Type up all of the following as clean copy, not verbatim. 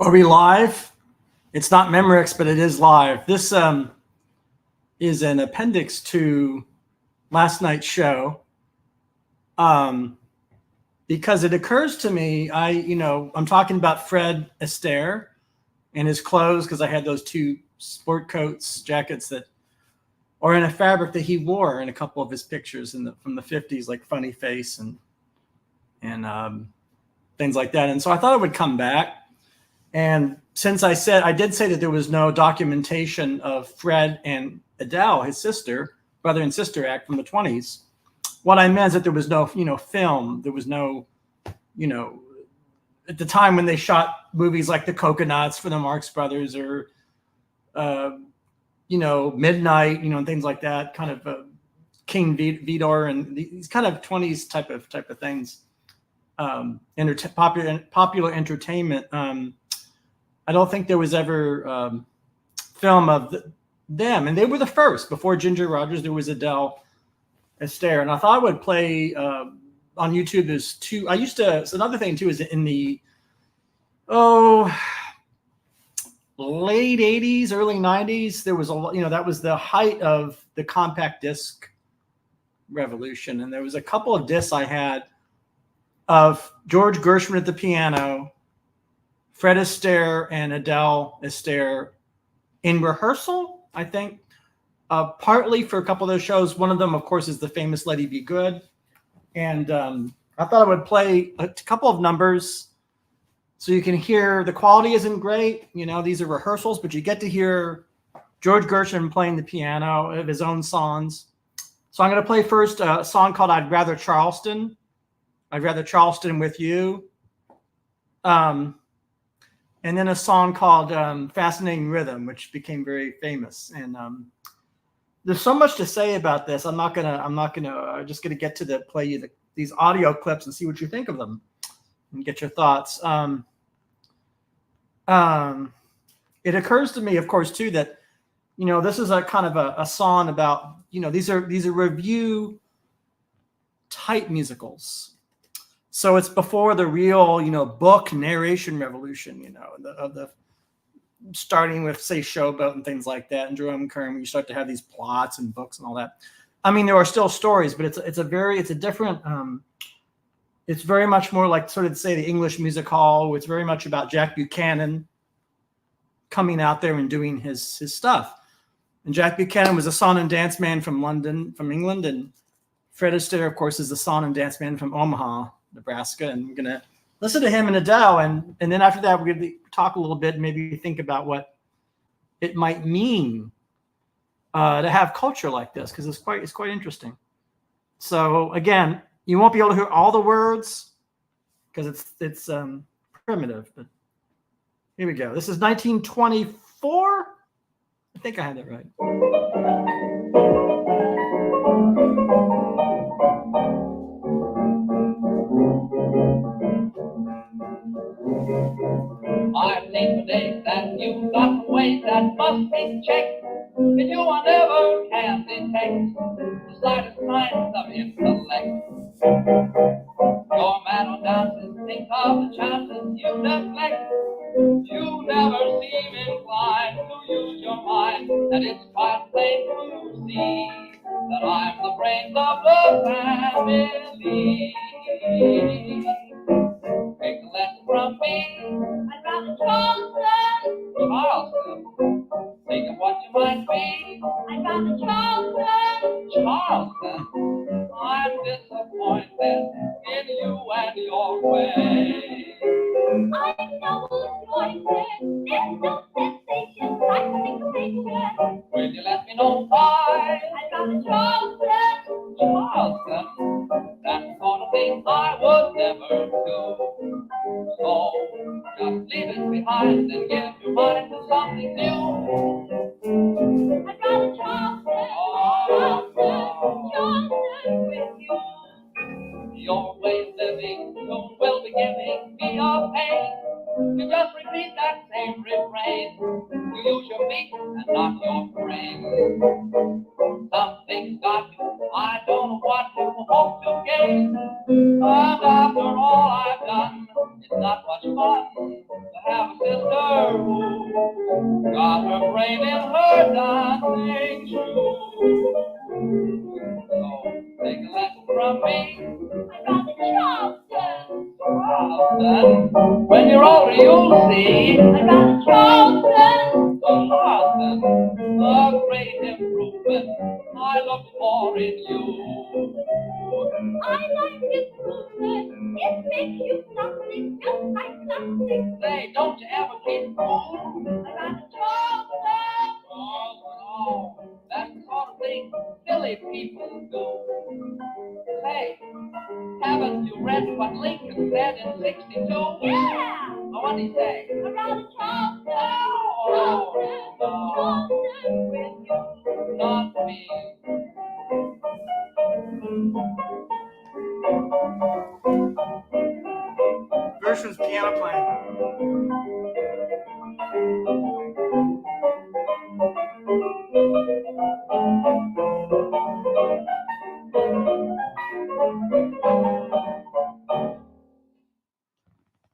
Are we live? It's not Memorex, but it is live. This is an appendix to last night's show. Because it occurs to me, I'm talking about Fred Astaire and his clothes, because I had those two sport coats, jackets that are in a fabric that he wore in a couple of his pictures from the 50s, like Funny Face and things like that. And so I thought it would come back. And since I did say that there was no documentation of Fred and Adele, his sister, brother and sister act from the 20s, what I meant is that there was no, film. There was no, at the time when they shot movies like The Coconuts for the Marx Brothers or, Midnight, and things like that, kind of King Vidor and these kind of 20s type of things, popular entertainment. I don't think there was ever film of them, and they were the first. Before Ginger Rogers, there was Adele Astaire, and I thought I would play on YouTube. There's two. So another thing too is in the late 80s, early 90s, there was that was the height of the compact disc revolution, and there was a couple of discs I had of George Gershwin at the piano, Fred Astaire and Adele Astaire in rehearsal, I think, partly for a couple of those shows. One of them, of course, is the famous Let It Be Good. And I thought I would play a couple of numbers so you can hear. The quality isn't great. These are rehearsals, but you get to hear George Gershwin playing the piano of his own songs. So I'm going to play first a song called I'd Rather Charleston. I'd Rather Charleston with You. And then a song called Fascinating Rhythm, which became very famous. And there's so much to say about this. I'm just gonna get to play you these audio clips and see what you think of them and get your thoughts. It occurs to me, of course, too, that this is a kind of a song about these are review type musicals. So it's before the real, book narration revolution, of the starting with, say, Showboat and things like that, and Jerome Kern, you start to have these plots and books and all that. I mean, there are still stories, but it's a different. It's very much more like sort of, say, the English music hall. It's very much about Jack Buchanan coming out there and doing his stuff. And Jack Buchanan was a song and dance man from England, and Fred Astaire, of course, is the song and dance man from Omaha, Nebraska. And we're going to listen to him and Adele. And then after that, we're going to talk a little bit, maybe think about what it might mean to have culture like this, because it's quite interesting. So again, you won't be able to hear all the words because it's primitive. But here we go. This is 1924. I think I had that right. I think today that you've got ways that must be checked. If you are never can detect the slightest signs of intellect. Your man on dances think of the chances you neglect. You never seem inclined to use your mind, and it's quite plain to see that I'm the brains of the family. Take a lesson from me. I'd rather Charleston. Think of what you might be. I'd rather Charleston. I'm disappointed in you and your way. I'm so disappointed. There's no sensation. I think the picture. Will you let me know why? I'd rather Charleston. Charleston. That's the sort of thing I would never do. So just leave it behind and give your mind to something new. I'd rather Charleston with you. Your way of living soon will be giving me a pain. You just repeat that same refrain. You use your feet and not your brain. Something's got you, I don't know what you hope to gain. And after all I've done, it's not much fun to have a sister who got her brain in her dancing shoe. So take a lesson from me. I'm rather Charleston. Charleston. When you're older, you'll see. I'm rather Charleston. Charleston, a great improvement I look for in you. I like improvement. It makes you nothing, just like nothing. Say, don't you ever get cool? I'm rather Charleston. Oh, that's the sort of thing silly people do. Say, haven't you read what Lincoln said in 62? Yeah. What did he say? I'm rather Charleston. Oh, Charleston with you. not me. Gershwin's piano playing.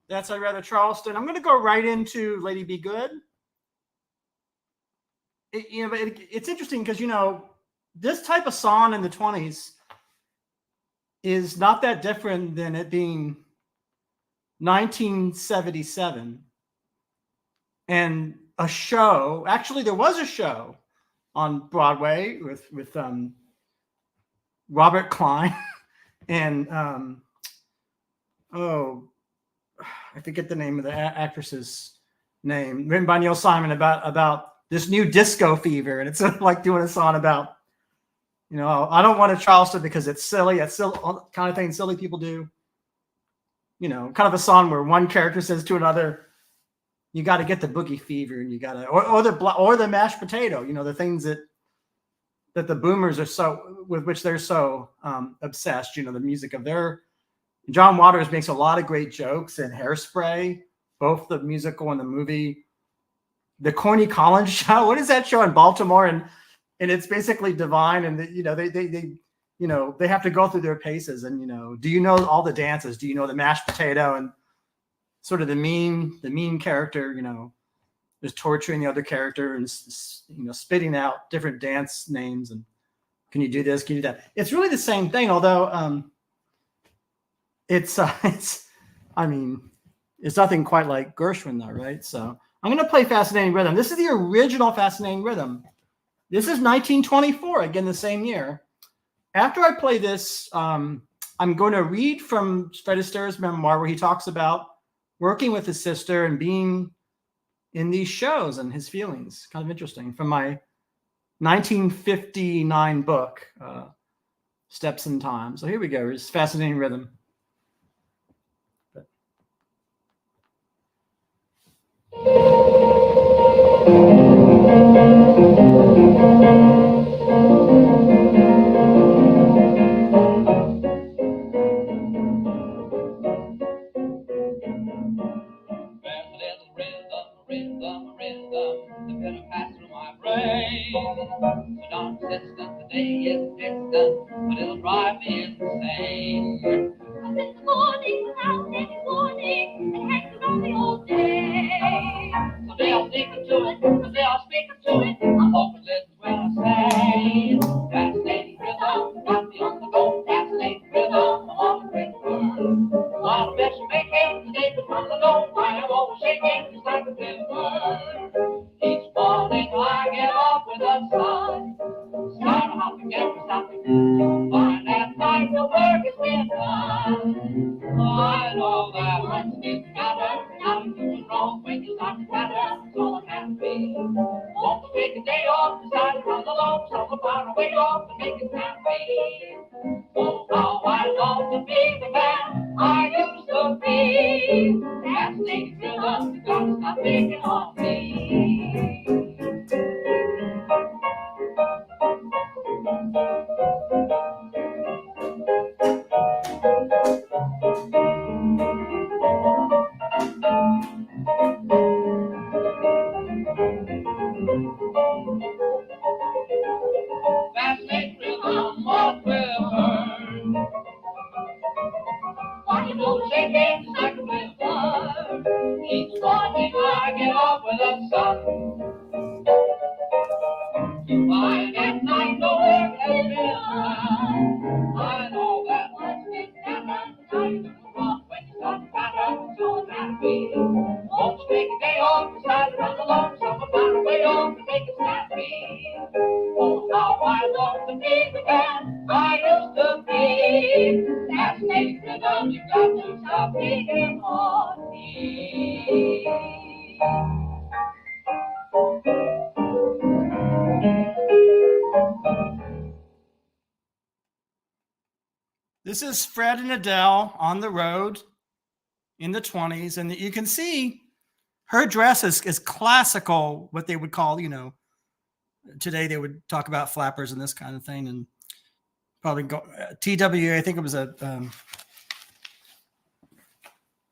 That's I'd Rather Charleston. I'm going to go right into Lady Be Good. It's interesting because, this type of song in the 20s is not that different than it being 1977 and a show. Actually, there was a show on Broadway with Robert Klein and I forget the name of the actress's name, written by Neil Simon about this new disco fever, and it's like doing a song about, I don't want a Charleston because it's silly. It's silly, kind of thing silly people do. Kind of a song where one character says to another, "You got to get the boogie fever," and you got to, or the mashed potato. The things that the boomers are with which they're so obsessed. The music of their. John Waters makes a lot of great jokes in Hairspray, both the musical and the movie. The Corny Collins Show. What is that show in Baltimore? And it's basically Divine, and they have to go through their paces. And do you know all the dances? Do you know the mashed potato and sort of the mean character? Is torturing the other character and spitting out different dance names. And can you do this? Can you do that? It's really the same thing, although it's nothing quite like Gershwin though, right? So I'm going to play Fascinating Rhythm. This is the original Fascinating Rhythm. This is 1924, again, the same year. After I play this, I'm going to read from Fred Astaire's memoir where he talks about working with his sister and being in these shows and his feelings. Kind of interesting. From my 1959 book, Steps in Time. So here we go. It's Fascinating Rhythm. Distant, the day is distant, but it'll drive me insane. This morning, without any warning, it hangs around me all day. Someday I'll think to it, someday I'll speak to it. I'm hoping listen when I say, fascinating rhythm, got me on the go. Fascinating rhythm, I'm on the great bird. While the best you make it, the day becomes alone. I am always shaking, just like a bird. Each morning I get up with a sigh. Start hopping, never stopping. Find that night the work has been done. I know that once it's gathered, nothing is wrong when you start to gather. So I'm happy. Won't you take a day off, decide to run along, so far away off and make it happy. Oh, how I long to be the man I used to be. Fascinating rhythm, you gotta stop picking on me. Fascinating rhythm, what we've heard. Why you know shaking like a river. Each morning I get up with the sun. Fine at night, no work has been done. I know that once we stand up, time to run when the sun matters, so that we won't take a day off to side around the lawn, somewhere far away off to make a stampede. Oh, how I long to be the man I used to be. That's the rhythm, you got to stop beating on me. This is Fred and Adele on the road in the 20s. And you can see her dress is classical, what they would call, today they would talk about flappers and this kind of thing. And probably TWA, I think it was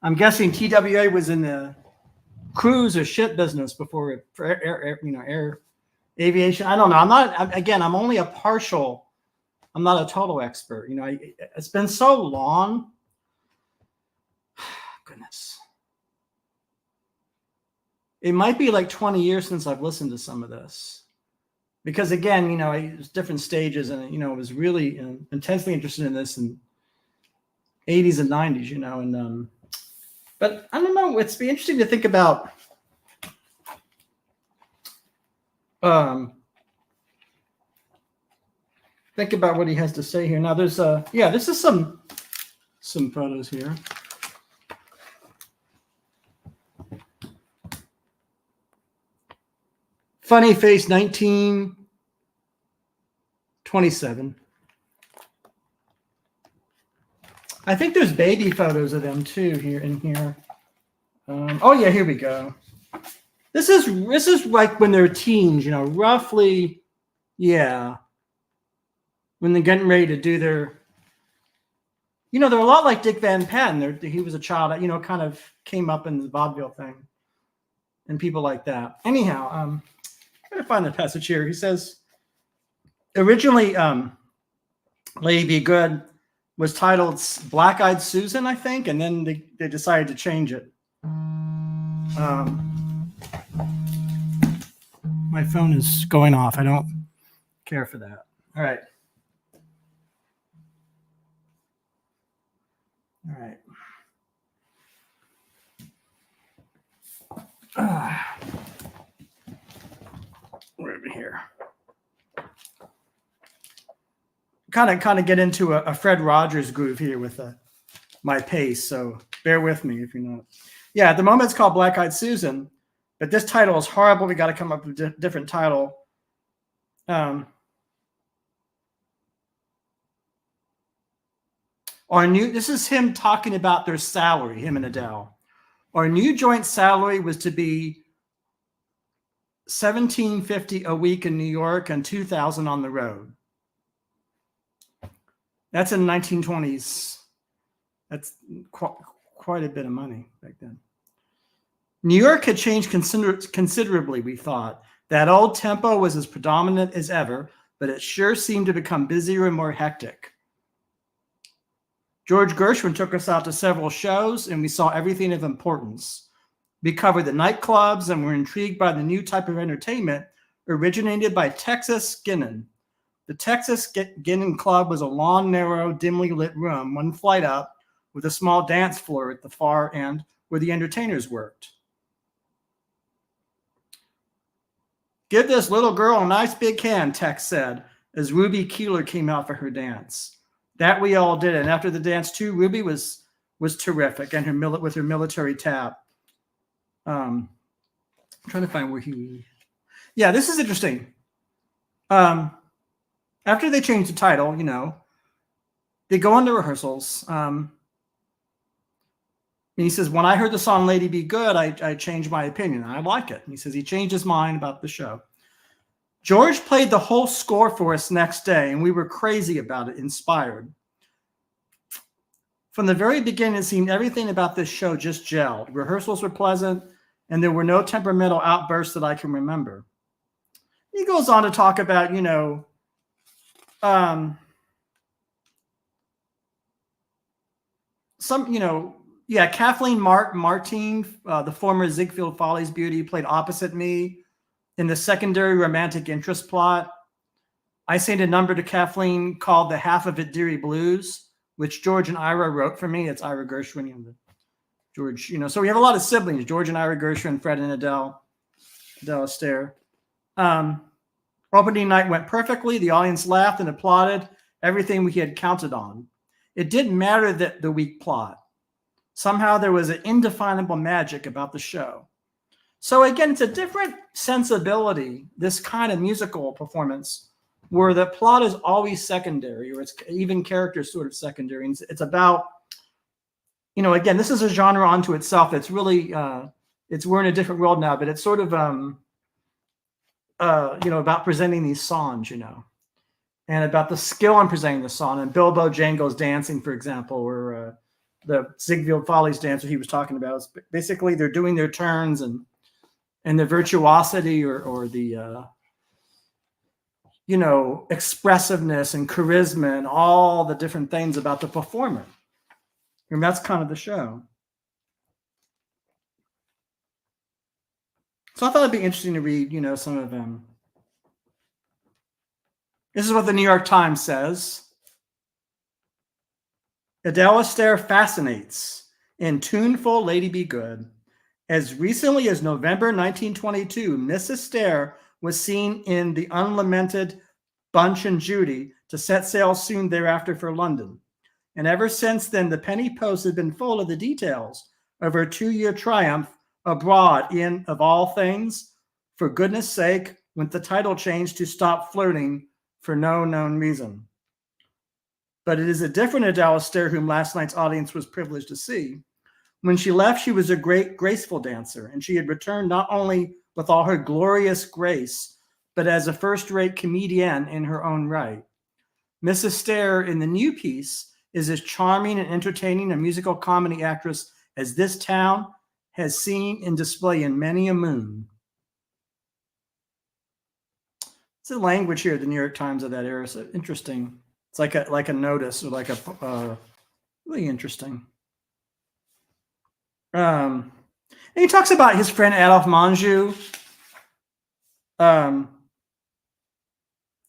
I'm guessing TWA was in the cruise or ship business before for air aviation. I don't know. I'm only a partial. I'm not a total expert. It's been so long. Goodness. It might be like 20 years since I've listened to some of this. Because again, it was different stages and, I was really intensely interested in this in 80s and 90s, but I don't know. It's be interesting to think about what he has to say here. Now there's this is some photos here. Funny face 1927. I think there's baby photos of them too here. Oh yeah, here we go. This is like when they're teens, roughly, yeah. When they're getting ready to do their, they're a lot like Dick Van Patten. He was a child, kind of came up in the vaudeville thing, and people like that. Anyhow, I'm trying to find the passage here. He says, originally, Lady Be Good was titled Black Eyed Susan, I think, and then they decided to change it. My phone is going off. I don't care for that. All right. We're over here. Kind of get into a Fred Rogers groove here with my pace, so bear with me if you're not. Yeah, at the moment it's called Black Eyed Susan, but this title is horrible. We got to come up with a different title. This is him talking about their salary, him and Adele. Our new joint salary was to be $1,750 a week in New York and $2,000 on the road. That's in the 1920s. That's quite a bit of money back then. New York had changed considerably, we thought. That old tempo was as predominant as ever, but it sure seemed to become busier and more hectic. George Gershwin took us out to several shows, and we saw everything of importance. We covered the nightclubs and were intrigued by the new type of entertainment originated by Texas Ginnin. The Texas Ginnin Club was a long, narrow, dimly lit room, one flight up, with a small dance floor at the far end where the entertainers worked. Give this little girl a nice big hand, Tex said, as Ruby Keeler came out for her dance. That we all did, and after the dance too, Ruby was terrific, and with her military tap. I'm trying to find where he. Yeah, this is interesting. After they changed the title, they go into rehearsals. And he says, when I heard the song Lady Be Good, I changed my opinion. I like it. And he says he changed his mind about the show. George played the whole score for us next day, and we were crazy about it, inspired. From the very beginning, it seemed everything about this show just gelled. Rehearsals were pleasant, and there were no temperamental outbursts that I can remember. He goes on to talk about, some Yeah, Kathleen Martine, the former Ziegfeld Follies beauty, played opposite me in the secondary romantic interest plot. I sang a number to Kathleen called "The Half of It Deary Blues," which George and Ira wrote for me. It's Ira Gershwin and George. So we have a lot of siblings: George and Ira Gershwin, Fred and Adele Astaire. Opening night went perfectly. The audience laughed and applauded everything we had counted on. It didn't matter that the weak plot. Somehow there was an indefinable magic about the show. So again, it's a different sensibility, this kind of musical performance, where the plot is always secondary, or it's even characters sort of secondary. And it's about, again, this is a genre unto itself. It's really, we're in a different world now, but it's sort of, about presenting these songs, and about the skill in presenting the song. And Bilbo Jango's dancing, for example, or the Ziegfeld Follies dancer he was talking about. Is basically, they're doing their turns and the virtuosity or the, expressiveness and charisma and all the different things about the performer. And that's kind of the show. So I thought it'd be interesting to read, some of them. This is what the New York Times says. Adele Astaire fascinates in tuneful Lady Be Good. As recently as November 1922, Miss Astaire was seen in the unlamented Bunch and Judy to set sail soon thereafter for London. And ever since then, the penny post has been full of the details of her 2-year triumph abroad in, of all things, For Goodness Sake, went the title change to Stop Flirting for no known reason. But it is a different Adele Astaire whom last night's audience was privileged to see. When she left, she was a great, graceful dancer, and she had returned not only with all her glorious grace, but as a first-rate comedienne in her own right. Miss Astaire in the new piece is as charming and entertaining a musical comedy actress as this town has seen in display in many a moon. It's the language here, the New York Times of that era. So interesting. It's like a notice, or like a really interesting. And he talks about his friend Adolphe Menjou.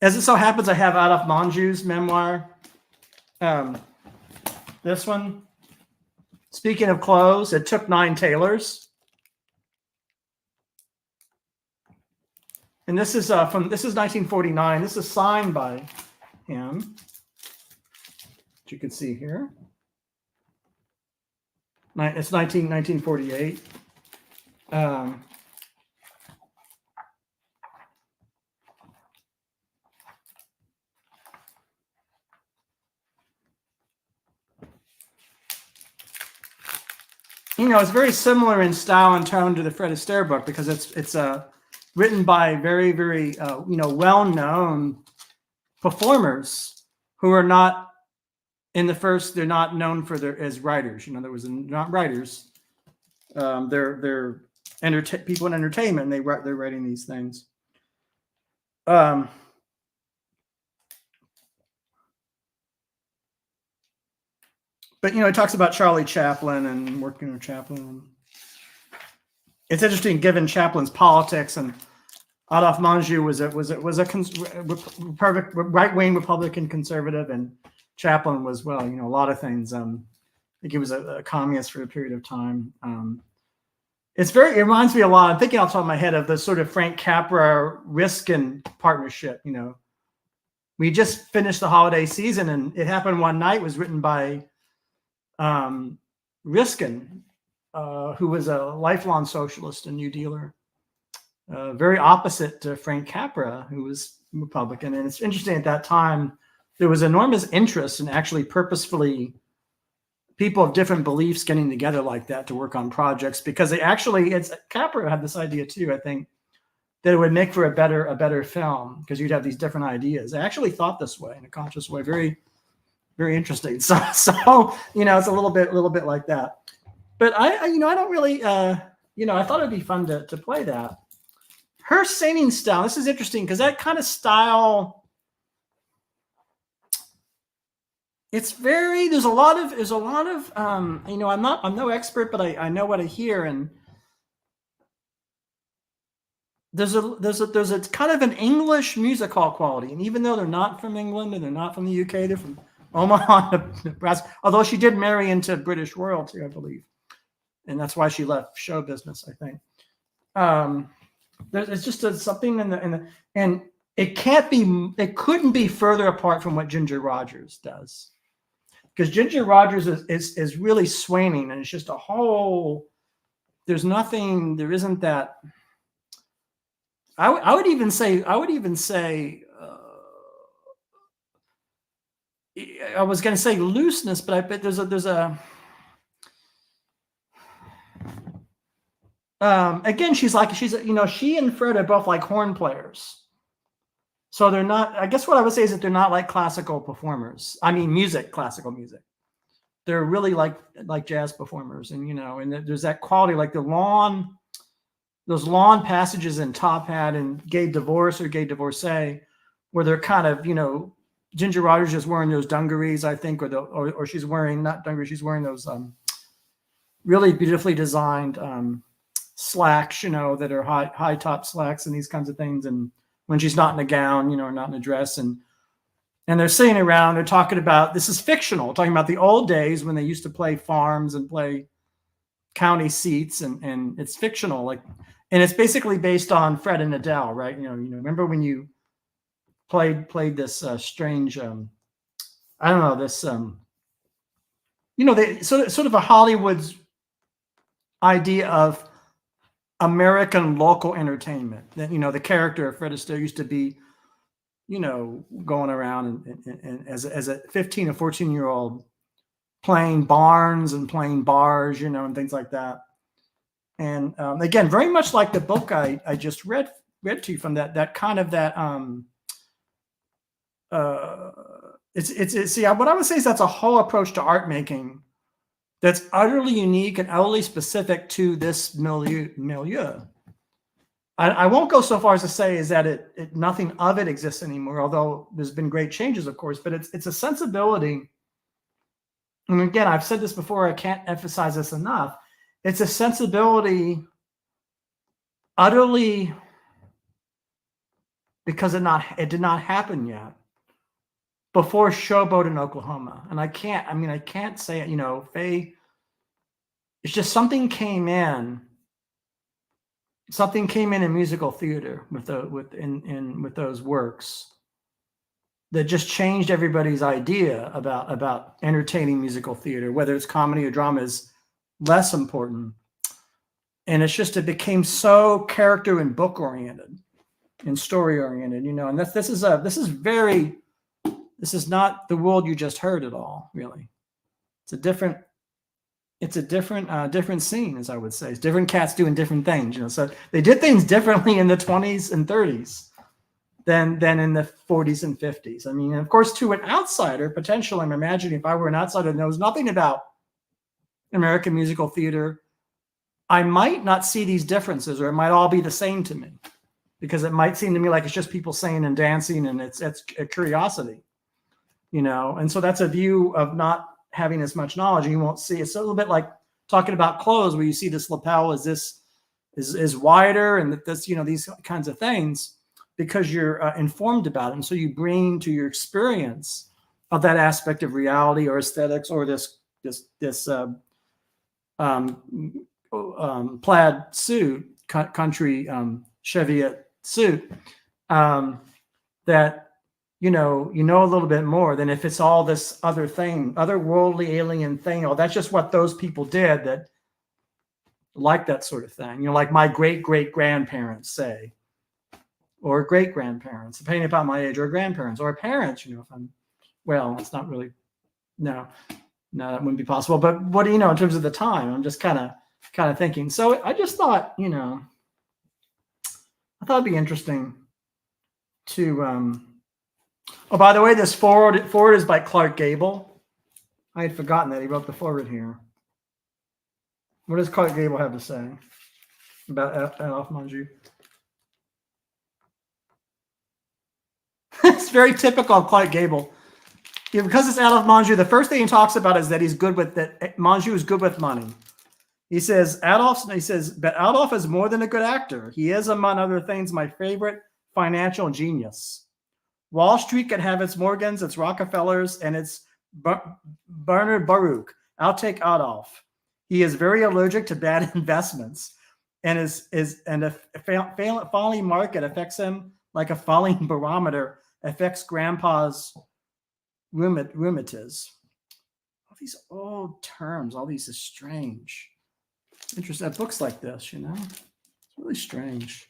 As it so happens, I have Adolphe Menjou's memoir. This one. Speaking of clothes, it took 9 tailors. And this is 1949. This is signed by him, which you can see here. It's 1948. It's very similar in style and tone to the Fred Astaire book, because it's written by very, very well-known performers who are not in the first. They're not known for as writers. There was not writers. They're people in entertainment. And they're writing these things. But it talks about Charlie Chaplin and working with Chaplin. It's interesting, given Chaplin's politics, and Adolphe Menjou was a right-wing Republican conservative, and Chaplin was, well, a lot of things. I think he was a communist for a period of time. It reminds me a lot. I'm thinking off the top of my head of the sort of Frank Capra Riskin partnership. We just finished the holiday season, and It Happened One Night was written by Riskin, who was a lifelong socialist and New Dealer, very opposite to Frank Capra, who was Republican. And it's interesting, at that time, there was enormous interest in actually purposefully people of different beliefs getting together like that to work on projects, because Capra had this idea too, I think, that it would make for a better film, because you'd have these different ideas. I actually thought this way, in a conscious way. Very, very interesting. So it's a little bit like that. But I don't really, I thought it'd be fun to play that. Her singing style, this is interesting, because that kind of style, it's very, there's a lot of you know, I'm no expert, but I know what I hear, and there's a kind of an English music hall quality, and even though they're not from England and they're not from the UK, they're from Omaha, Nebraska. Although she did marry into British royalty, I believe, and that's why she left show business, I think. There's just something in the and it couldn't be further apart from what Ginger Rogers does, because Ginger Rogers is really swaining, and it's just a whole. There isn't that. I would even say I was going to say looseness, but I bet there's a again, she and Fred are both like horn players, so they're not. I guess what I would say is that they're not like classical performers. I mean, classical music. They're really like jazz performers, and and there's that quality, like those lawn passages in Top Hat and Gay Divorce or Gay Divorcee, where they're kind of, Ginger Rogers is wearing those dungarees, I think, or she's wearing, not dungarees, she's wearing those really beautifully designed slacks, that are high top slacks and these kinds of things. And when she's not in a gown, or not in a dress, and they're sitting around, they're talking about, this is fictional, talking about the old days when they used to play farms and play county seats, and it's fictional, and it's basically based on Fred and Adele, right? Remember when you played this strange, I don't know, this, they sort of a Hollywood's idea of American local entertainment. That the character of Fred Astaire used to be, going around and as a 15 or 14-year-old playing barns and playing bars, and things like that. And again, very much like the book I just read to you from that kind of that. See, what I would say is that's a whole approach to art making that's utterly unique and utterly specific to this milieu. I won't go so far as to say is that nothing of it exists anymore, although there's been great changes, of course. But it's a sensibility. And again, I've said this before, I can't emphasize this enough. It's a sensibility utterly, because it did not happen yet before Showboat in Oklahoma. And I can't say it, Faye, it's just something came in musical theater with those works that just changed everybody's idea about entertaining musical theater, whether it's comedy or drama is less important. And it became so character and book oriented and story oriented, and this is not the world you just heard at all, really. It's a different scene, as I would say. It's different cats doing different things, so they did things differently in the 20s and 30s than in the 40s and 50s. I mean, of course, to an outsider, potentially, I'm imagining if I were an outsider that knows nothing about American musical theater, I might not see these differences, or it might all be the same to me, because it might seem to me like it's just people singing and dancing, and it's a curiosity, and so that's a view of not having as much knowledge, and you won't see. It's a little bit like talking about clothes, where you see this lapel is wider, and that this, these kinds of things, because you're informed about it, and so you bring to your experience of that aspect of reality or aesthetics, or this plaid suit, country Cheviot suit, that you know a little bit more than if it's all this other thing, otherworldly alien thing. Oh, that's just what those people did that like that sort of thing. Like my great grandparents say, or great grandparents, depending upon my age, or grandparents, or parents. If I'm, well, it's not really, no, that wouldn't be possible. But what in terms of the time, I'm just kind of thinking. So I just thought, I thought it'd be interesting to. Oh, by the way, this forward is by Clark Gable. I had forgotten that he wrote the forward here. What does Clark Gable have to say about Off Monju? It's very typical of Clark Gable. because it's Adolphe Menjou, the first thing he talks about is that he's good with that. Menjou is good with money. He says but Adolphe is more than a good actor. He is, among other things, my favorite financial genius. Wall Street can have its Morgans, its Rockefellers, and its Bernard Baruch. I'll take Adolphe. He is very allergic to bad investments, and a falling market affects him like a falling barometer affects Grandpa's rheumatiz. All these old terms, all these is strange. Interesting. Books like this, you know, it's really strange.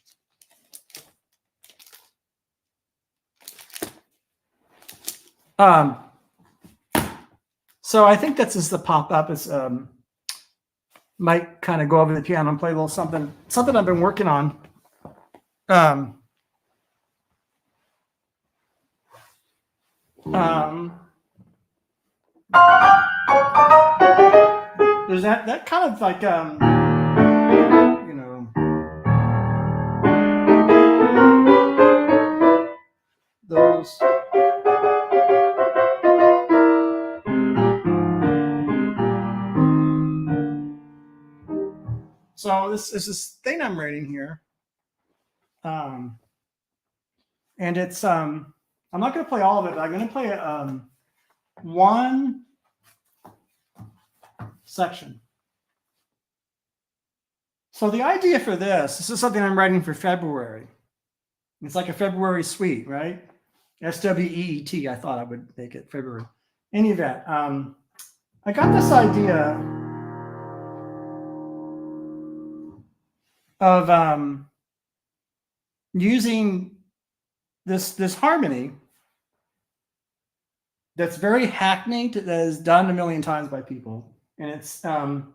So I think that's just the pop-up is might kind of go over the piano and play a little something I've been working on. There's that kind of like you know, those. So this is this thing I'm writing here, and it's I'm not going to play all of it, but I'm going to play one section. So the idea for this is something I'm writing for February. It's like a February suite, right? SWEET. I thought I would make it February. Any event, I got this idea of using this harmony that's very hackneyed, that is done a million times by people, and it's so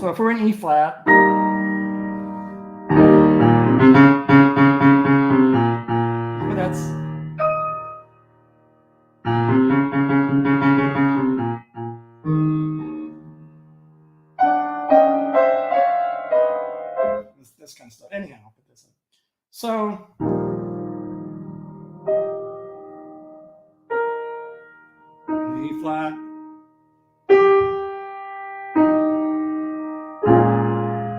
if we're in E flat, but that's this kind of stuff. Anyhow, I'll put this in. So E flat.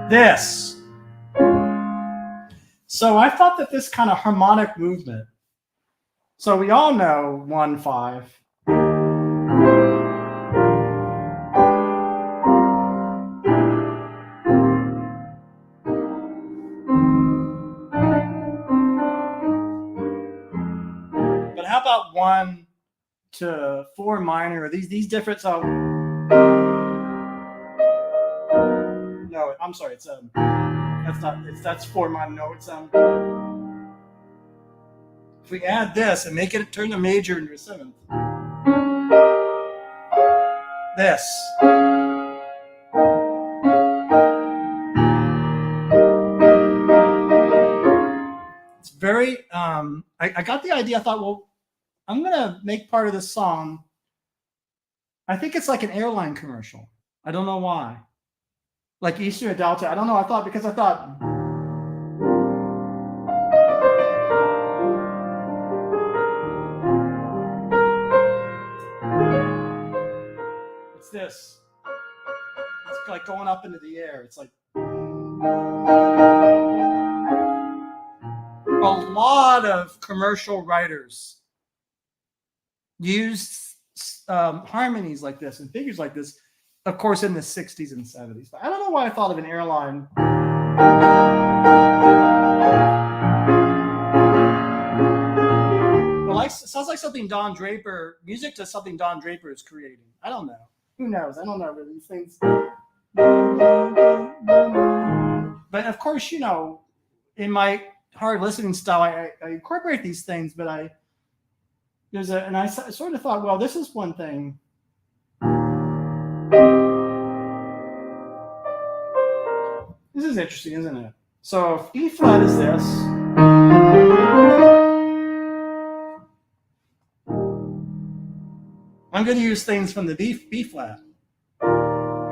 This. So I thought that this kind of harmonic movement. So we all know 1-5. But how about 1 to 4 minor? These different. So no, I'm sorry. It's that's not. That's 4 minor. No, it's If we add this and make it turn the major into a 7th. This. It's very. I got the idea. I thought, well, I'm gonna make part of this song. I think it's like an airline commercial. I don't know why. Like Eastern or Delta. I don't know. I thought. It's this. It's like going up into the air. It's like a lot of commercial writers used harmonies like this and figures like this, of course, in the 60s and 70s. But I don't know why I thought of an airline. Well, it sounds like something Don Draper, music to something Don Draper is creating. I don't know. Who knows? I don't know really these things. But of course, you know, in my hard listening style, I incorporate these things, but I sort of thought, well, this is one thing. This is interesting, isn't it? So if E flat is this, I'm going to use things from the B flat.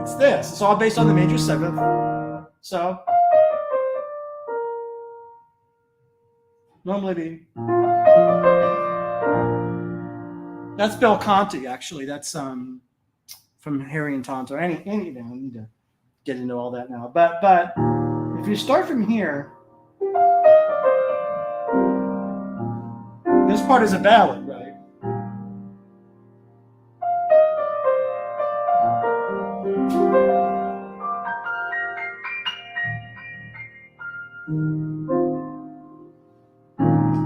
It's this. It's all based on the major 7th. So normally be. That's Bill Conti, actually. That's from Harry and Tonto. I need to get into all that now. But if you start from here, this part is a ballad, right?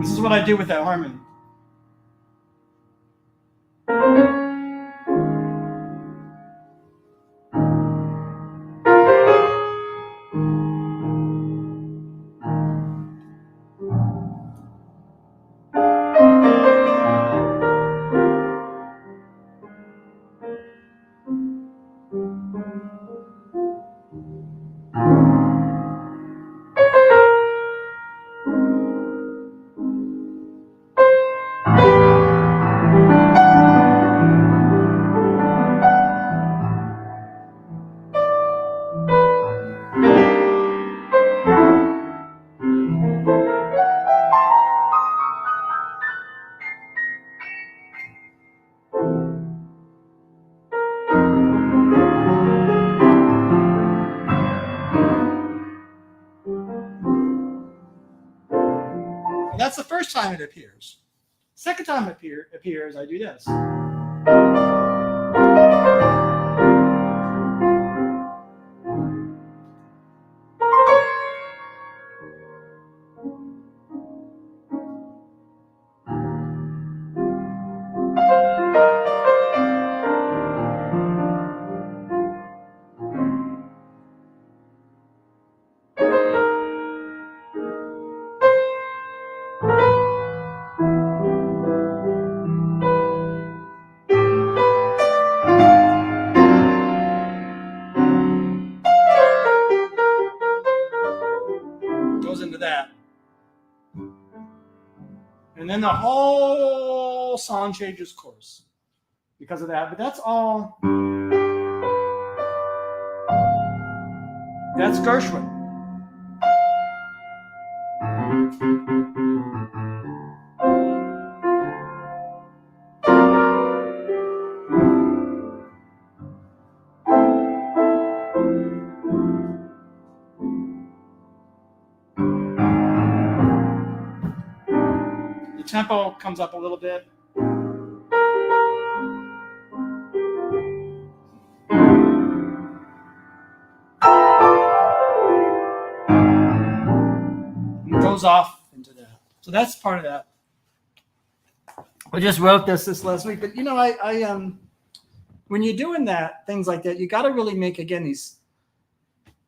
This is what I do with that harmony. That's the first time it appears. Second time it appears, I do this. Goes into that. And then the whole song changes course because of that. But that's all. That's Gershwin. The tempo comes up a little bit. It goes off into that. So that's part of that. I just wrote this last week, but I when you're doing that, things like that, you got to really make, again, these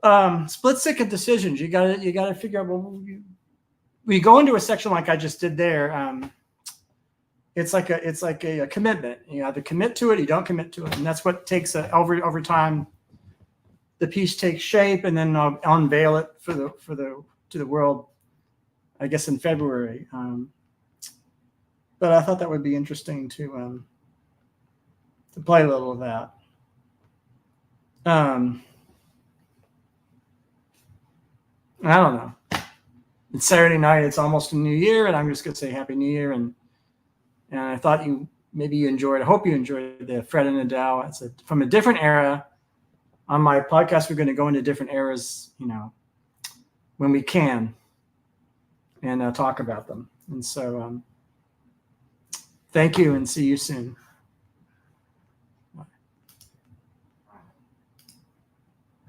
split-second decisions. You got to figure out, well, we go into a section like I just did there. It's like a commitment. You either commit to it, or you don't commit to it, and that's what takes over time. The piece takes shape, and then I'll unveil it to the world, I guess, in February. But I thought that would be interesting to play a little of that. I don't know. It's Saturday night. It's almost a new year, and I'm just going to say Happy New Year. And I thought maybe you enjoyed. I hope you enjoyed the Fred and Adele. It's from a different era. On my podcast, we're going to go into different eras, when we can, and talk about them. And so, thank you, and see you soon.